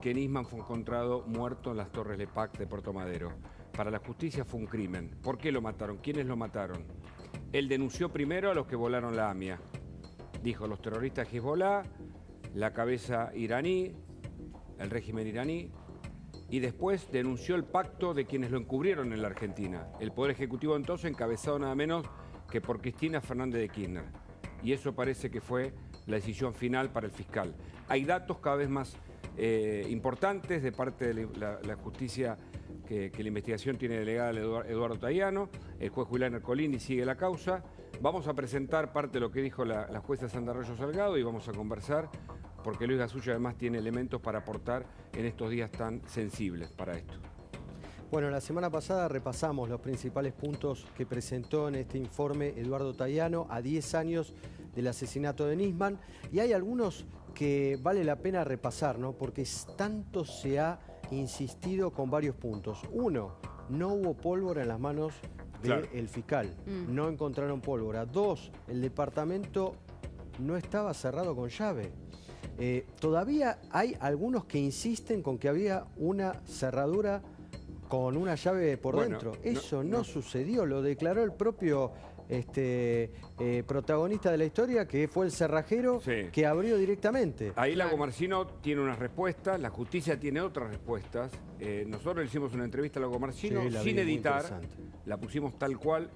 Que Nisman fue encontrado muerto en las Torres Lepac de Puerto Madero. Para la justicia fue un crimen. ¿Por qué lo mataron? ¿Quiénes lo mataron? Él denunció primero a los que volaron la AMIA. Dijo, los terroristas Hezbollah, la cabeza iraní, el régimen iraní, y después denunció el pacto de quienes lo encubrieron en la Argentina. El Poder Ejecutivo entonces encabezado nada menos que por Cristina Fernández de Kirchner. Y eso parece que fue la decisión final para el fiscal. Hay datos cada vez más importantes de parte de la justicia que la investigación tiene delegada Eduardo Tayano. El juez Julián Ercolini sigue la causa. Vamos a presentar parte de lo que dijo la jueza Sandra Arroyo Salgado y vamos a conversar porque Luis Gasulla además tiene elementos para aportar en estos días tan sensibles para esto. Bueno, la semana pasada repasamos los principales puntos que presentó en este informe Eduardo Tayano a 10 años del asesinato de Nisman, y hay algunos que vale la pena repasar, ¿no? Porque tanto se ha insistido con varios puntos. Uno, no hubo pólvora en las manos del fiscal, no encontraron pólvora. Dos, el departamento no estaba cerrado con llave. Todavía hay algunos que insisten con que había una cerradura con una llave por dentro. Eso no sucedió, lo declaró el propio protagonista de la historia, que fue el cerrajero que abrió directamente. Ahí Lagomarsino tiene unas respuestas, la justicia tiene otras respuestas. Nosotros le hicimos una entrevista a Lagomarsino sin editar, la pusimos tal cual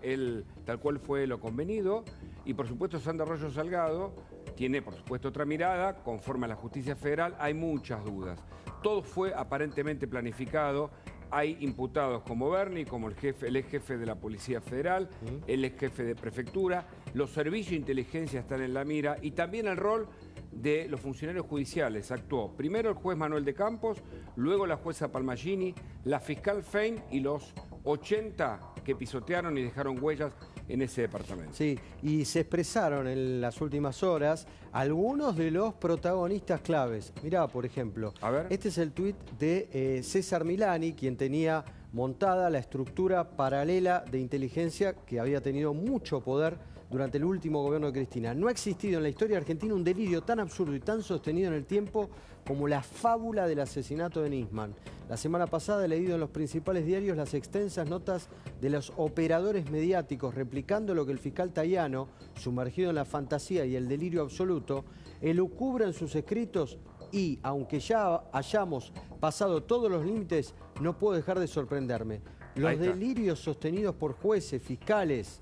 fue lo convenido, y por supuesto Sandra Arroyo Salgado tiene por supuesto otra mirada, conforme a la justicia federal hay muchas dudas. Todo fue aparentemente planificado. Hay imputados como Berni, como el ex jefe de la Policía Federal, el ex jefe de Prefectura, los servicios de inteligencia están en la mira y también el rol de los funcionarios judiciales. Actuó primero el juez Manuel de Campos, luego la jueza Palmagini, la fiscal Fein y los 80 que pisotearon y dejaron huellas en ese departamento. Sí, y se expresaron en las últimas horas algunos de los protagonistas claves. Mirá, por ejemplo, este es el tuit de César Milani, quien tenía montada la estructura paralela de inteligencia que había tenido mucho poder durante el último gobierno de Cristina. No ha existido en la historia argentina un delirio tan absurdo y tan sostenido en el tiempo como la fábula del asesinato de Nisman. La semana pasada he leído en los principales diarios las extensas notas de los operadores mediáticos replicando lo que el fiscal Tayano, sumergido en la fantasía y el delirio absoluto, elucubra en sus escritos y, aunque ya hayamos pasado todos los límites, no puedo dejar de sorprenderme. Los delirios sostenidos por jueces, fiscales,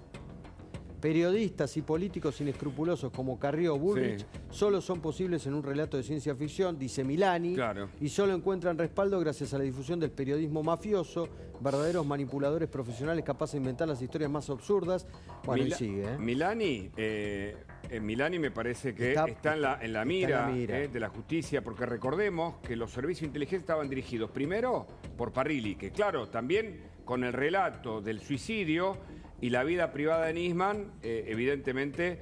periodistas y políticos inescrupulosos como Carrió o Bullrich solo son posibles en un relato de ciencia ficción, dice Milani, y solo encuentran respaldo gracias a la difusión del periodismo mafioso, verdaderos manipuladores profesionales capaces de inventar las historias más absurdas. Bueno, y sigue. Milani me parece que está en la mira de la justicia, porque recordemos que los servicios de inteligencia estaban dirigidos primero por Parrilli, que claro, también con el relato del suicidio y la vida privada de Nisman, evidentemente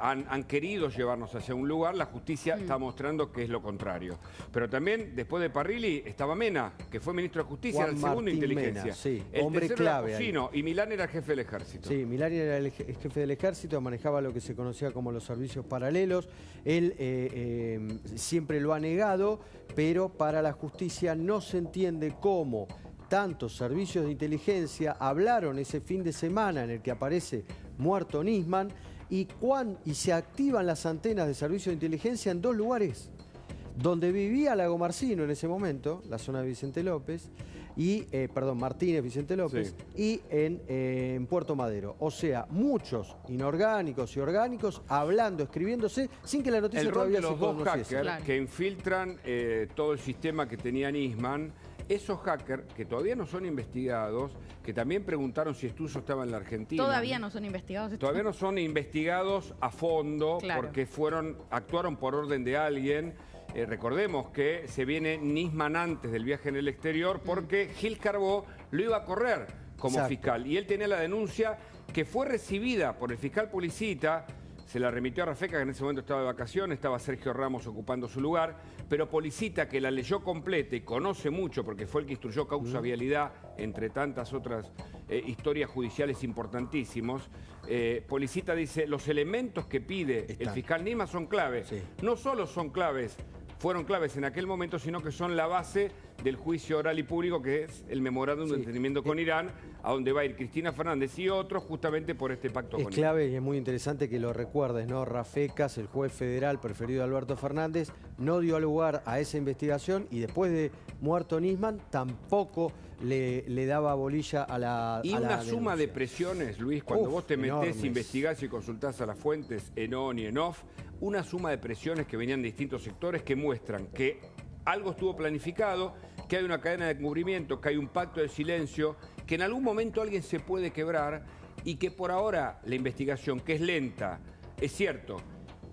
han querido llevarnos hacia un lugar. La justicia está mostrando que es lo contrario. Pero también, después de Parrilli, estaba Mena, que fue ministro de Justicia, era el segundo de inteligencia. El hombre clave. Y Milán era el jefe del ejército. Sí, Milán era el jefe del ejército, manejaba lo que se conocía como los servicios paralelos. Él siempre lo ha negado, pero para la justicia no se entiende cómo tantos servicios de inteligencia hablaron ese fin de semana en el que aparece muerto Nisman y se activan las antenas de servicios de inteligencia en dos lugares. Donde vivía Lagomarsino en ese momento, la zona de Vicente López, Martínez Vicente López, y en Puerto Madero. O sea, muchos inorgánicos y orgánicos hablando, escribiéndose, sin que la noticia todavía se conociese. El rol de los dos hackers que infiltran todo el sistema que tenía Nisman. Esos hackers, que todavía no son investigados, que también preguntaron si Estuso estaba en la Argentina. Todavía no son investigados. Todavía no son investigados a fondo, porque actuaron por orden de alguien. Recordemos que se viene Nisman antes del viaje en el exterior, porque Gil Carbó lo iba a correr como fiscal. Y él tenía la denuncia que fue recibida por el fiscal Policita. Se la remitió a Rafeca, que en ese momento estaba de vacaciones, estaba Sergio Ramos ocupando su lugar, pero Policita, que la leyó completa y conoce mucho, porque fue el que instruyó causa vialidad, entre tantas otras historias judiciales importantísimos, Policita dice, los elementos que pide el fiscal Nisman son claves. No solo son claves fueron claves en aquel momento, sino que son la base del juicio oral y público, que es el memorándum de entendimiento con Irán, a donde va a ir Cristina Fernández y otros justamente por este pacto con Irán. Es clave y es muy interesante que lo recuerdes, ¿no? Rafecas, el juez federal preferido de Alberto Fernández, no dio lugar a esa investigación y después de muerto Nisman tampoco le daba bolilla a la Y una suma de presiones, Luis, cuando vos te metés, enormes. investigás y consultás a las fuentes en on y en off, una suma de presiones que venían de distintos sectores que muestran que algo estuvo planificado, que hay una cadena de encubrimiento, que hay un pacto de silencio, que en algún momento alguien se puede quebrar y que por ahora la investigación, que es lenta, es cierto,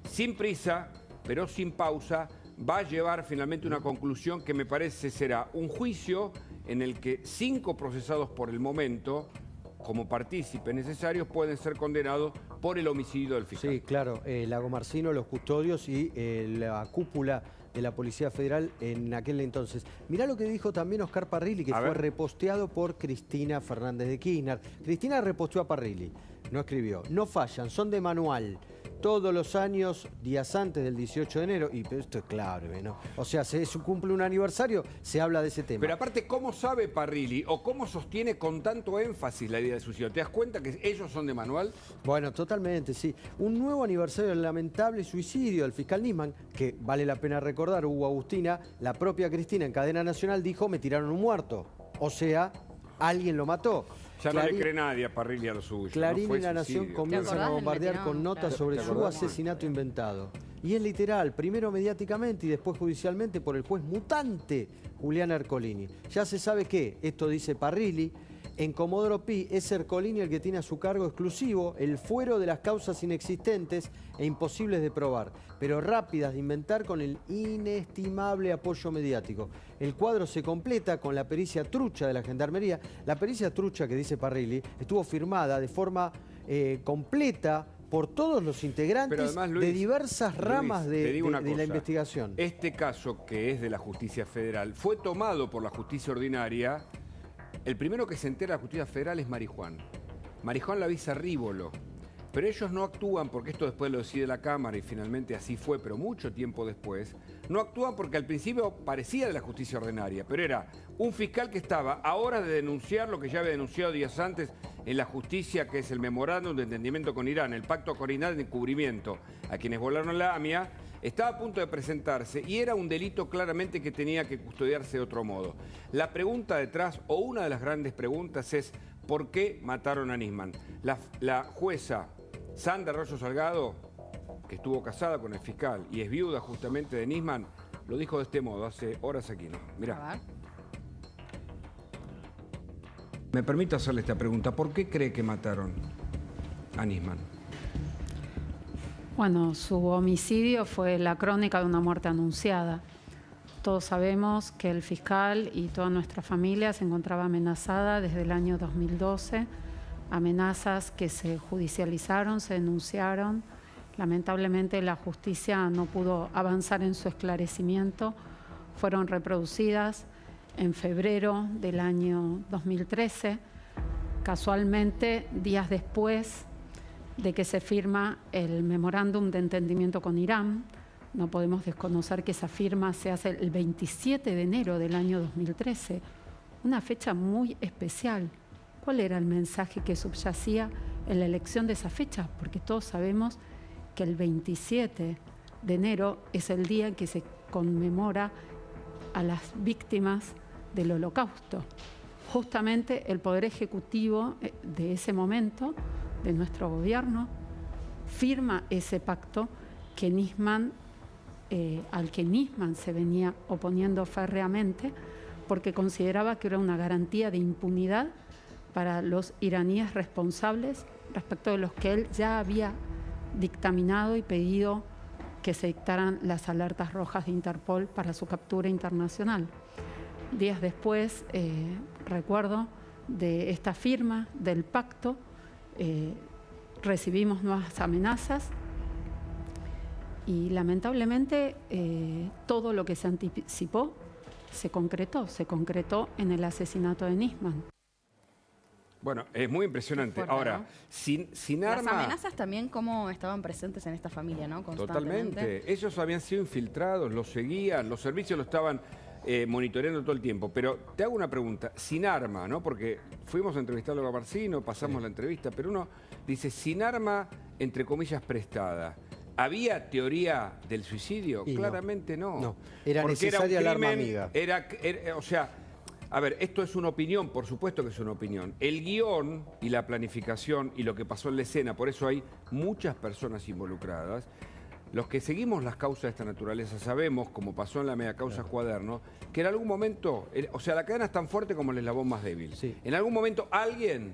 sin prisa, pero sin pausa, va a llevar finalmente una conclusión que me parece será un juicio en el que 5 procesados por el momento, como partícipes necesarios, pueden ser condenados por el homicidio del fiscal. Sí, claro, Lagomarsino, los custodios y la cúpula de la Policía Federal en aquel entonces. Mirá lo que dijo también Oscar Parrilli, que fue reposteado por Cristina Fernández de Kirchner. Cristina reposteó a Parrilli, no escribió. No fallan, son de manual. Todos los años, días antes del 18 de enero, y esto es clave, ¿no? O sea, se cumple un aniversario, se habla de ese tema. Pero aparte, ¿cómo sabe Parrilli o cómo sostiene con tanto énfasis la idea de suicidio? ¿Te das cuenta que ellos son de manual? Bueno, totalmente, sí. Un nuevo aniversario del lamentable suicidio del fiscal Nisman, que vale la pena recordar, Hugo Agustina, la propia Cristina en cadena nacional dijo, me tiraron un muerto. O sea, alguien lo mató. Ya no le cree nadie a Parrilli a lo suyo. Clarín y La Nación comienzan a bombardear con notas sobre su asesinato inventado. Y es literal, primero mediáticamente y después judicialmente por el juez mutante Julián Ercolini. Ya se sabe que, esto dice Parrilli, en Comodoro Pi es Ercolini el que tiene a su cargo exclusivo el fuero de las causas inexistentes e imposibles de probar, pero rápidas de inventar con el inestimable apoyo mediático. El cuadro se completa con la pericia trucha de la Gendarmería. La pericia trucha que dice Parrilli estuvo firmada de forma completa por todos los integrantes además, Luis, de diversas ramas de la investigación. Este caso, que es de la justicia federal, fue tomado por la justicia ordinaria. El primero que se entera de la justicia federal es Marijuán. Marijuán la avisa Rívolo. Pero ellos no actúan, porque esto después lo decide la Cámara y finalmente así fue, pero mucho tiempo después, no actúan porque al principio parecía de la justicia ordinaria, pero era un fiscal que estaba a horas de denunciar lo que ya había denunciado días antes en la justicia, que es el memorándum de entendimiento con Irán, el pacto con Irán de encubrimiento a quienes volaron la AMIA, estaba a punto de presentarse y era un delito claramente que tenía que custodiarse de otro modo. La pregunta detrás, o una de las grandes preguntas es, ¿por qué mataron a Nisman? La jueza Sandra Arroyo Salgado, que estuvo casada con el fiscal y es viuda justamente de Nisman, lo dijo de este modo hace horas aquí, ¿no? Mirá. Me permito hacerle esta pregunta. ¿Por qué cree que mataron a Nisman? Bueno, su homicidio fue la crónica de una muerte anunciada. Todos sabemos que el fiscal y toda nuestra familia se encontraba amenazada desde el año 2012, amenazas que se judicializaron, se denunciaron. Lamentablemente la justicia no pudo avanzar en su esclarecimiento, fueron reproducidas en febrero del año 2013, casualmente días después de que se firma el memorándum de entendimiento con Irán. No podemos desconocer que esa firma se hace el 27 de enero del año 2013, una fecha muy especial. ¿Cuál era el mensaje que subyacía en la elección de esa fecha? Porque todos sabemos que el 27 de enero es el día en que se conmemora a las víctimas del Holocausto. Justamente el Poder Ejecutivo de ese momento, de nuestro gobierno, firma ese pacto que Nisman, al que Nisman se venía oponiendo férreamente porque consideraba que era una garantía de impunidad para los iraníes responsables respecto de los que él ya había dictaminado y pedido que se dictaran las alertas rojas de Interpol para su captura internacional. Días después, recuerdo, de esta firma del pacto, recibimos nuevas amenazas y lamentablemente todo lo que se anticipó se concretó en el asesinato de Nisman. Bueno, es muy impresionante. Fuerte, ahora, ¿no? sin arma... Las amenazas también cómo estaban presentes en esta familia, ¿no? Constantemente. Totalmente. Ellos habían sido infiltrados, los seguían, los servicios lo estaban monitoreando todo el tiempo. Pero te hago una pregunta, sin arma, ¿no? Porque fuimos a entrevistarlo a Barcino, pasamos la entrevista, pero uno dice, sin arma, entre comillas, prestada. ¿Había teoría del suicidio? Y claramente no. No, era porque necesaria era el un arma crimen, amiga. o sea, a ver, esto es una opinión, por supuesto que es una opinión. El guión y la planificación y lo que pasó en la escena, por eso hay muchas personas involucradas. Los que seguimos las causas de esta naturaleza sabemos, como pasó en la mega causa Cuaderno, que en algún momento, o sea, la cadena es tan fuerte como el eslabón más débil. Sí. En algún momento alguien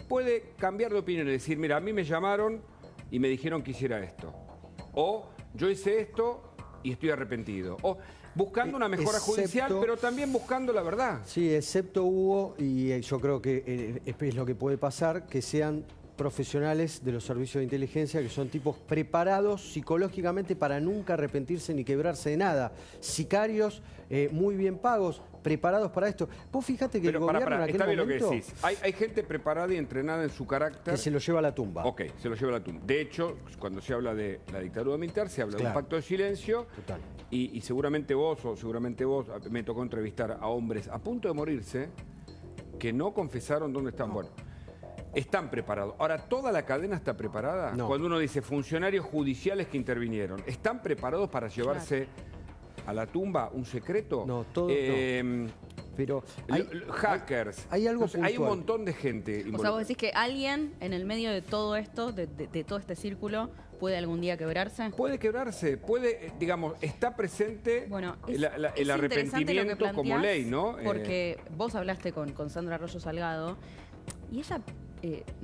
puede cambiar de opinión y decir, mira, a mí me llamaron y me dijeron que hiciera esto. O yo hice esto y estoy arrepentido. O buscando una mejora judicial, pero también buscando la verdad. Sí, excepto Hugo, y yo creo que es lo que puede pasar, que sean profesionales de los servicios de inteligencia, que son tipos preparados psicológicamente para nunca arrepentirse ni quebrarse de nada. Sicarios muy bien pagos, preparados para esto. Vos fíjate que pero el gobierno en aquel está bien momento... lo que decís. Hay gente preparada y entrenada en su carácter. Que se lo lleva a la tumba. Ok, se lo lleva a la tumba. De hecho, cuando se habla de la dictadura militar, se habla de un pacto de silencio. Total. Y seguramente vos, me tocó entrevistar a hombres a punto de morirse que no confesaron dónde están. No. Bueno, están preparados. Ahora, ¿toda la cadena está preparada? No. Cuando uno dice funcionarios judiciales que intervinieron, ¿están preparados para llevarse a la tumba un secreto? No, todo no. Pero hackers. Hay algo puntual. Hay un montón de gente. O sea, vos decís que alguien en el medio de todo esto, de todo este círculo, puede algún día quebrarse. Puede quebrarse, puede, digamos, está presente el arrepentimiento como ley, ¿no? Porque vos hablaste con Sandra Arroyo Salgado y ella,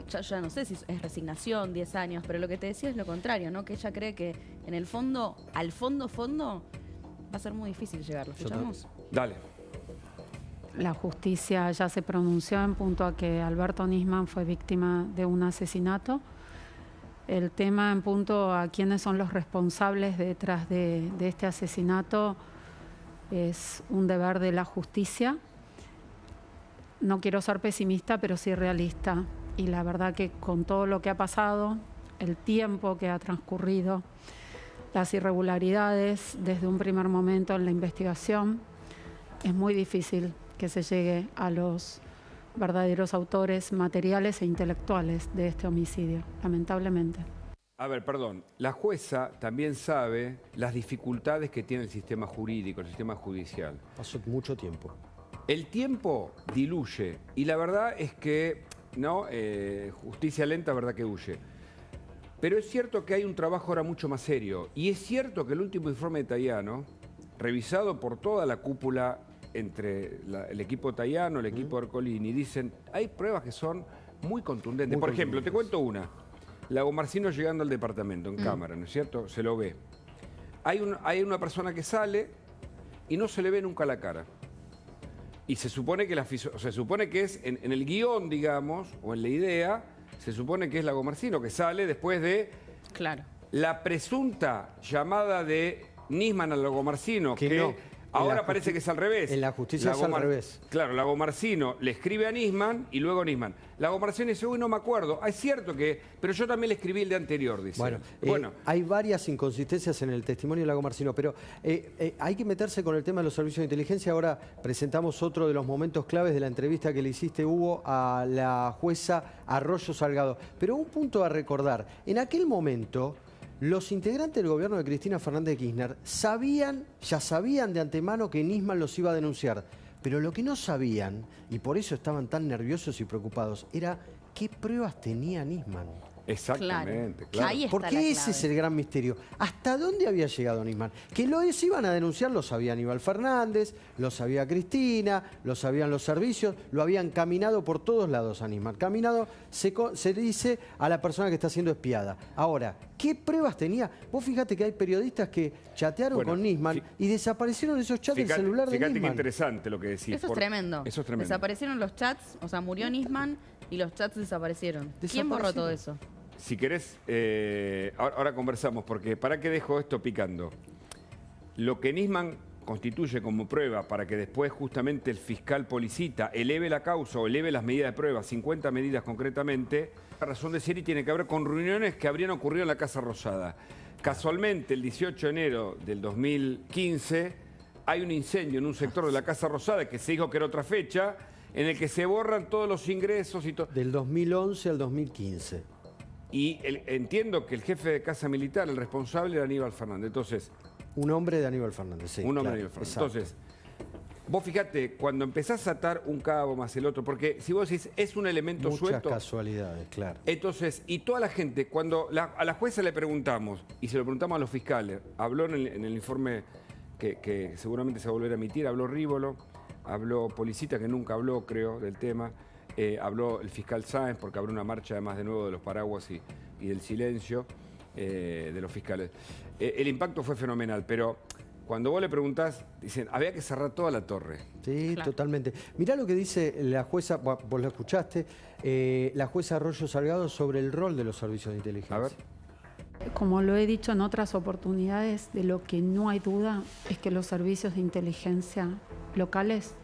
ya no sé si es resignación, 10 años, pero lo que te decía es lo contrario, ¿no? Que ella cree que en el fondo, al fondo, va a ser muy difícil llegar. ¿Lo escuchamos? Dale. La justicia ya se pronunció en punto a que Alberto Nisman fue víctima de un asesinato. El tema en punto a quiénes son los responsables detrás de este asesinato es un deber de la justicia. No quiero ser pesimista, pero sí realista. Y la verdad que con todo lo que ha pasado, el tiempo que ha transcurrido, las irregularidades desde un primer momento en la investigación, es muy difícil que se llegue a los verdaderos autores materiales e intelectuales de este homicidio, lamentablemente. A ver, perdón, la jueza también sabe las dificultades que tiene el sistema jurídico, el sistema judicial. Pasó mucho tiempo. El tiempo diluye y la verdad es que, ¿no? Justicia lenta, verdad que huye. Pero es cierto que hay un trabajo ahora mucho más serio y es cierto que el último informe de Tayano, revisado por toda la cúpula entre el equipo Tayano, el equipo Ercolini, dicen, hay pruebas que son muy contundentes. Por ejemplo, te cuento una. Lago Marcino llegando al departamento en cámara, ¿no es cierto? Se lo ve. Hay una persona que sale y no se le ve nunca la cara. Y se supone que es en el guión, digamos, o en la idea, se supone que es Lago Marcino, que sale después de la presunta llamada de Nisman al Lago Marcino, que no. Ahora parece que es al revés. En la justicia es al revés. Claro, Lago Marcino le escribe a Nisman y luego Nisman. Lago Marcino dice, uy, no me acuerdo. Es cierto que, pero yo también le escribí el de anterior, dice. Bueno, hay varias inconsistencias en el testimonio de Lago Marcino, pero hay que meterse con el tema de los servicios de inteligencia. Ahora presentamos otro de los momentos claves de la entrevista que le hiciste, Hugo, a la jueza Arroyo Salgado. Pero un punto a recordar. En aquel momento, los integrantes del gobierno de Cristina Fernández de Kirchner ya sabían de antemano que Nisman los iba a denunciar. Pero lo que no sabían, y por eso estaban tan nerviosos y preocupados, era qué pruebas tenía Nisman. Exactamente, claro. Ahí está porque ese es el gran misterio. ¿Hasta dónde había llegado Nisman? Que los iban a denunciar lo sabía Aníbal Fernández, lo sabía Cristina, lo sabían los servicios, lo habían caminado por todos lados a Nisman. Caminado se dice a la persona que está siendo espiada. Ahora, ¿qué pruebas tenía? Vos fíjate que hay periodistas que chatearon con Nisman y desaparecieron esos chats del celular de Nisman. Fíjate qué interesante lo que decís. Eso es tremendo. Eso es tremendo. Desaparecieron los chats, o sea, murió Nisman y los chats desaparecieron. ¿Quién borró todo eso? Si querés, ahora conversamos, porque ¿para qué dejo esto picando? Lo que Nisman constituye como prueba para que después justamente el fiscal Policita eleve la causa o eleve las medidas de prueba, 50 medidas concretamente, la razón de ser y tiene que ver con reuniones que habrían ocurrido en la Casa Rosada. Casualmente, el 18 de enero del 2015, hay un incendio en un sector de la Casa Rosada que se dijo que era otra fecha, en el que se borran todos los ingresos y todo. Del 2011 al 2015. Y entiendo que el jefe de Casa Militar, el responsable, era Aníbal Fernández. Entonces, un hombre de Aníbal Fernández, sí. Un hombre de Aníbal Fernández. Entonces, vos fijate, cuando empezás a atar un cabo más el otro, porque si vos decís, es un elemento suelto. Muchas casualidades, claro. Entonces, y toda la gente, cuando a la jueza le preguntamos, y se lo preguntamos a los fiscales, habló en el informe que seguramente se va a volver a emitir, habló Rívolo, habló Policita, que nunca habló, creo, del tema, habló el fiscal Sáenz, porque habrá una marcha además de nuevo de los paraguas y del silencio de los fiscales. El impacto fue fenomenal, pero cuando vos le preguntás, dicen, había que cerrar toda la torre. Sí, claro. Totalmente. Mirá lo que dice la jueza, vos lo escuchaste, la jueza Arroyo Salgado sobre el rol de los servicios de inteligencia. A ver. Como lo he dicho en otras oportunidades, de lo que no hay duda es que los servicios de inteligencia locales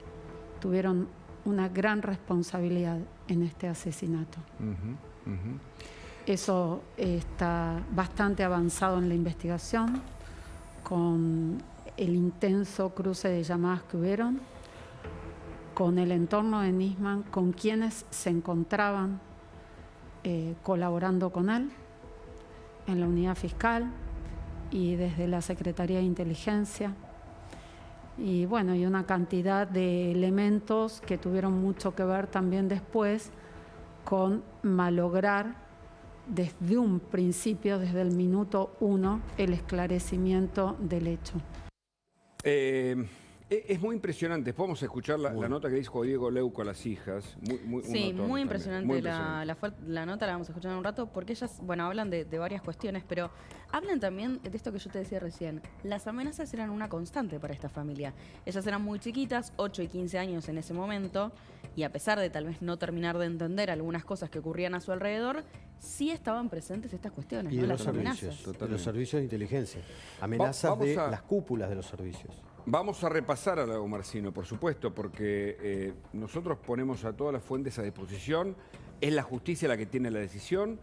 tuvieron una gran responsabilidad en este asesinato. Eso está bastante avanzado en la investigación, con el intenso cruce de llamadas que hubieron, con el entorno de Nisman, con quienes se encontraban colaborando con él en la unidad fiscal y desde la Secretaría de Inteligencia. Y bueno, y una cantidad de elementos que tuvieron mucho que ver también después con malograr desde un principio, desde el minuto 1, el esclarecimiento del hecho. Es muy impresionante. Podemos escuchar la nota que dijo Diego Leuco a las hijas. Muy impresionante la nota, la vamos a escuchar en un rato, porque ellas, bueno, hablan de varias cuestiones, pero hablan también de esto que yo te decía recién. Las amenazas eran una constante para esta familia. Ellas eran muy chiquitas, 8 y 15 años en ese momento, y a pesar de tal vez no terminar de entender algunas cosas que ocurrían a su alrededor, sí estaban presentes estas cuestiones, y ¿no? de Las los amenazas. servicios, de los servicios de inteligencia. Amenazas de las cúpulas de los servicios. Vamos a repasar a Lago Marcino, por supuesto, porque nosotros ponemos a todas las fuentes a disposición. Es la justicia la que tiene la decisión,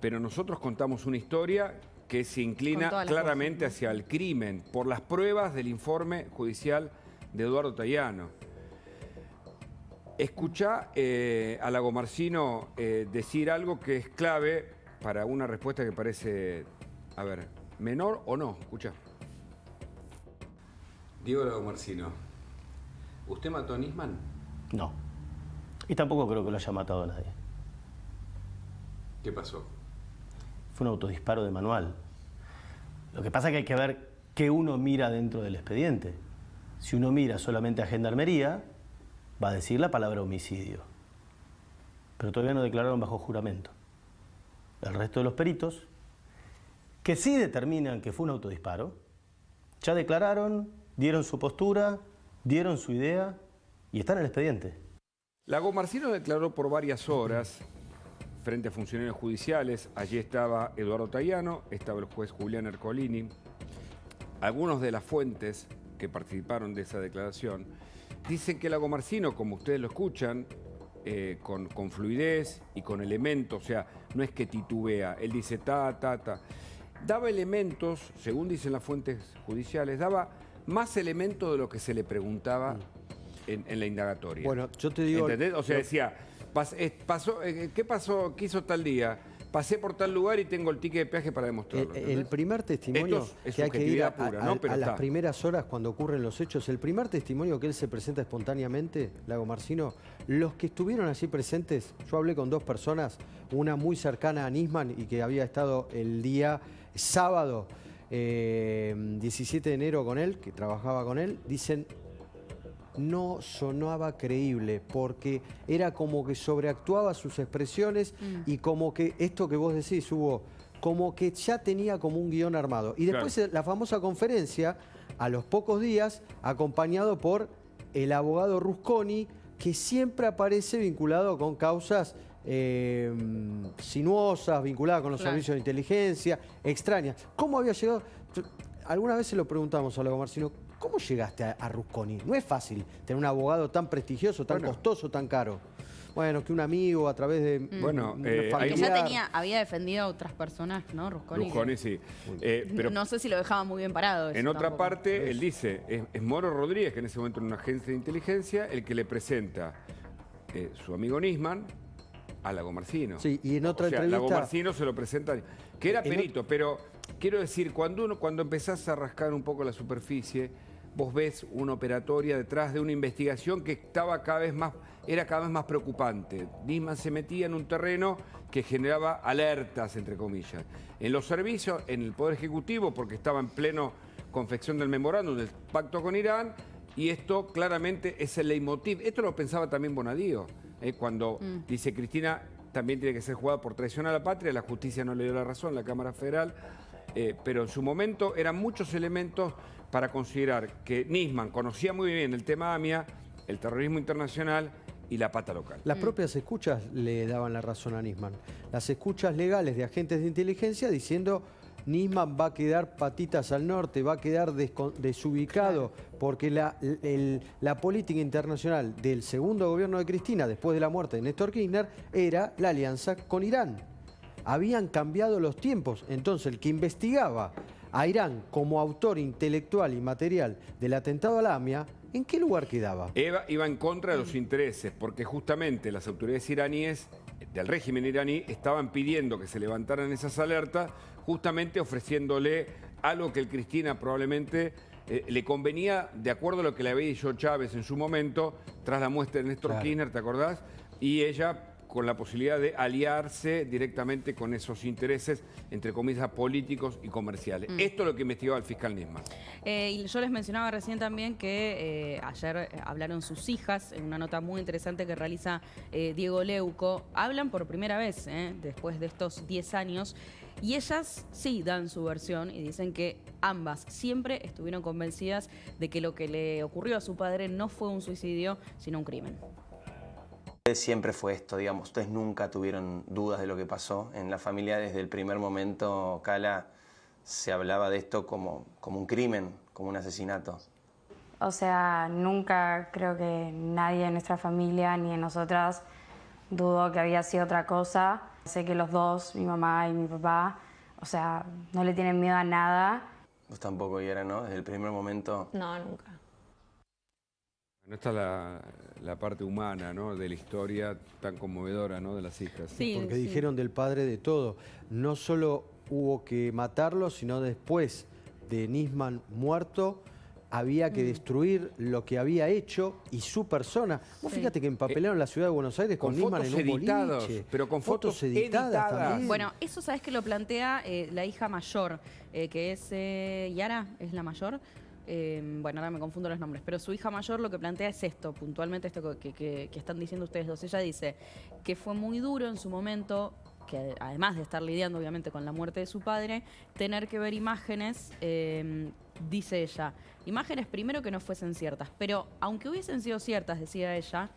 pero nosotros contamos una historia que se inclina claramente hacia el crimen, por las pruebas del informe judicial de Eduardo Tayano. Escuchá a Lago Marcino decir algo que es clave para una respuesta que parece, a ver, menor o no. Escuchá. Diego Lago Marcino, ¿usted mató a Nisman? No. Y tampoco creo que lo haya matado a nadie. ¿Qué pasó? Fue un autodisparo de manual. Lo que pasa es que hay que ver qué uno mira dentro del expediente. Si uno mira solamente a Gendarmería, va a decir la palabra homicidio. Pero todavía no declararon bajo juramento. El resto de los peritos, que sí determinan que fue un autodisparo, ya declararon, dieron su postura, dieron su idea y está en el expediente. Lago Marcino declaró por varias horas frente a funcionarios judiciales. Allí estaba Eduardo Tayano, estaba el juez Julián Ercolini. Algunos de las fuentes que participaron de esa declaración dicen que Lago Marcino, como ustedes lo escuchan, con fluidez y con elementos, o sea, no es que titubea, él dice ta. Daba elementos, según dicen las fuentes judiciales, daba más elementos de lo que se le preguntaba en la indagatoria. Bueno, yo te digo... ¿Entendés? O sea, decía, ¿qué pasó? ¿Qué hizo tal día? Pasé por tal lugar y tengo el ticket de peaje para demostrarlo. El primer testimonio es que hay que ir pura, ¿no? Pero a las primeras horas cuando ocurren los hechos, el primer testimonio que él se presenta espontáneamente, Lago Marcino, los que estuvieron allí presentes, yo hablé con 2 personas, una muy cercana a Nisman y que había estado el día sábado 17 de enero con él, que trabajaba con él, dicen, no sonaba creíble porque era como que sobreactuaba sus expresiones y como que esto que vos decís, Hugo, como que ya tenía como un guión armado. Y después la famosa conferencia, a los pocos días, acompañado por el abogado Rusconi, que siempre aparece vinculado con causas sinuosas, vinculadas con los servicios de inteligencia, extrañas. ¿Cómo había llegado? Alguna vez se lo preguntamos a Lago Marcino, ¿Cómo llegaste a Rusconi? No es fácil tener un abogado tan prestigioso, tan costoso, tan caro. Bueno, que un amigo a través de bueno, que ya había defendido a otras personas, ¿no? Rusconi sí. Pero no sé si lo dejaba muy bien parado. En otra parte, él dice, es Moro Rodríguez, que en ese momento en una agencia de inteligencia, el que le presenta su amigo Nisman a Lagomarsino. Sí, y en otra entrevista... Lagomarsino se lo presenta, que era perito, pero quiero decir, cuando empezás a rascar un poco la superficie, vos ves una operatoria detrás de una investigación que era cada vez más preocupante. Nisman se metía en un terreno que generaba alertas, entre comillas. En los servicios, en el Poder Ejecutivo, porque estaba en pleno confección del memorándum del pacto con Irán, y esto claramente es el leitmotiv. Esto lo pensaba también Bonadío, cuando dice Cristina también tiene que ser juzgada por traición a la patria, la justicia no le dio la razón, la Cámara Federal, pero en su momento eran muchos elementos para considerar que Nisman conocía muy bien el tema AMIA, el terrorismo internacional y la pata local. Las propias escuchas le daban la razón a Nisman. Las escuchas legales de agentes de inteligencia diciendo Nisman va a quedar patitas al norte, va a quedar desubicado, porque la política internacional del segundo gobierno de Cristina, después de la muerte de Néstor Kirchner, era la alianza con Irán. Habían cambiado los tiempos, entonces el que investigaba a Irán como autor intelectual y material del atentado a la AMIA, ¿en qué lugar quedaba? Iba en contra de los intereses, porque justamente las autoridades iraníes, del régimen iraní, estaban pidiendo que se levantaran esas alertas, justamente ofreciéndole algo que el Cristina probablemente le convenía, de acuerdo a lo que le había dicho Chávez en su momento, tras la muerte de Néstor Kirchner, ¿te acordás? Y ella con la posibilidad de aliarse directamente con esos intereses, entre comillas, políticos y comerciales. Esto es lo que investigaba el fiscal Nisman. Y yo les mencionaba recién también que ayer hablaron sus hijas en una nota muy interesante que realiza Diego Leuco. Hablan por primera vez, después de estos 10 años, y ellas sí dan su versión y dicen que ambas siempre estuvieron convencidas de que lo que le ocurrió a su padre no fue un suicidio, sino un crimen. Siempre fue esto, digamos, ustedes nunca tuvieron dudas de lo que pasó. En la familia desde el primer momento, Cala, se hablaba de esto como un crimen, como un asesinato. O sea, nunca creo que nadie en nuestra familia ni en nosotras dudó que había sido otra cosa. Sé que los dos, mi mamá y mi papá, o sea, no le tienen miedo a nada. Vos tampoco, Yara, ¿no? Desde el primer momento... No, nunca. No está la parte humana, ¿no?, de la historia tan conmovedora, ¿no?, de las hijas. Sí, porque dijeron del padre de todo. No solo hubo que matarlo, sino después de Nisman muerto, había que destruir lo que había hecho y su persona. Vos fíjate que empapelaron la ciudad de Buenos Aires con Nisman en un boliche. Pero con fotos editadas también. Bueno, eso sabes que lo plantea la hija mayor, que es Yara, es la mayor. Bueno, ahora me confundo los nombres, pero su hija mayor lo que plantea es esto, puntualmente esto que están diciendo ustedes dos. Ella dice que fue muy duro en su momento, que además de estar lidiando obviamente con la muerte de su padre, tener que ver imágenes, dice ella, imágenes primero que no fuesen ciertas, pero aunque hubiesen sido ciertas, decía ella,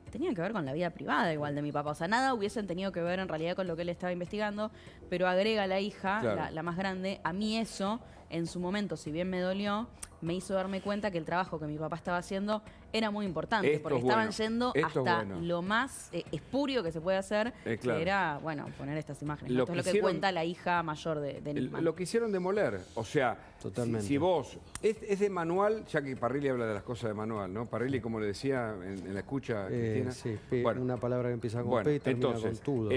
tenían que ver con la vida privada igual de mi papá. O sea, nada hubiesen tenido que ver en realidad con lo que él estaba investigando, pero agrega la hija, claro, la más grande, a mí eso, en su momento, si bien me dolió, me hizo darme cuenta que el trabajo que mi papá estaba haciendo era muy importante, porque estaban yendo hasta lo más espurio que se puede hacer, que era, bueno, poner estas imágenes. Esto es lo que cuenta la hija mayor de Nisman. Lo quisieron demoler, o sea, totalmente. Si vos... Es de manual, ya que Parrilli habla de las cosas de manual, ¿no? Parrilli, como le decía en la escucha, Cristina. Sí, bueno, una palabra que empieza con P y termina con tudo.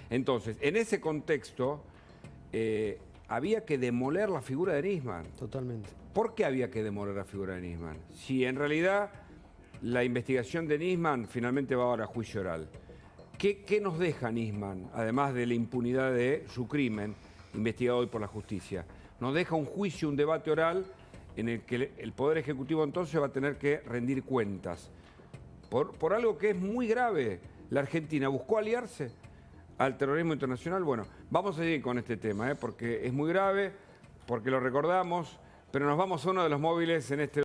Entonces, en ese contexto... había que demoler la figura de Nisman. Totalmente. ¿Por qué había que demoler la figura de Nisman? Si en realidad la investigación de Nisman finalmente va ahora a juicio oral. ¿Qué nos deja Nisman, además de la impunidad de su crimen, investigado hoy por la justicia? Nos deja un juicio, un debate oral, en el que el Poder Ejecutivo entonces va a tener que rendir cuentas. Por algo que es muy grave. La Argentina buscó aliarse al terrorismo internacional. Bueno, vamos a seguir con este tema, porque es muy grave, porque lo recordamos, pero nos vamos a uno de los móviles en este...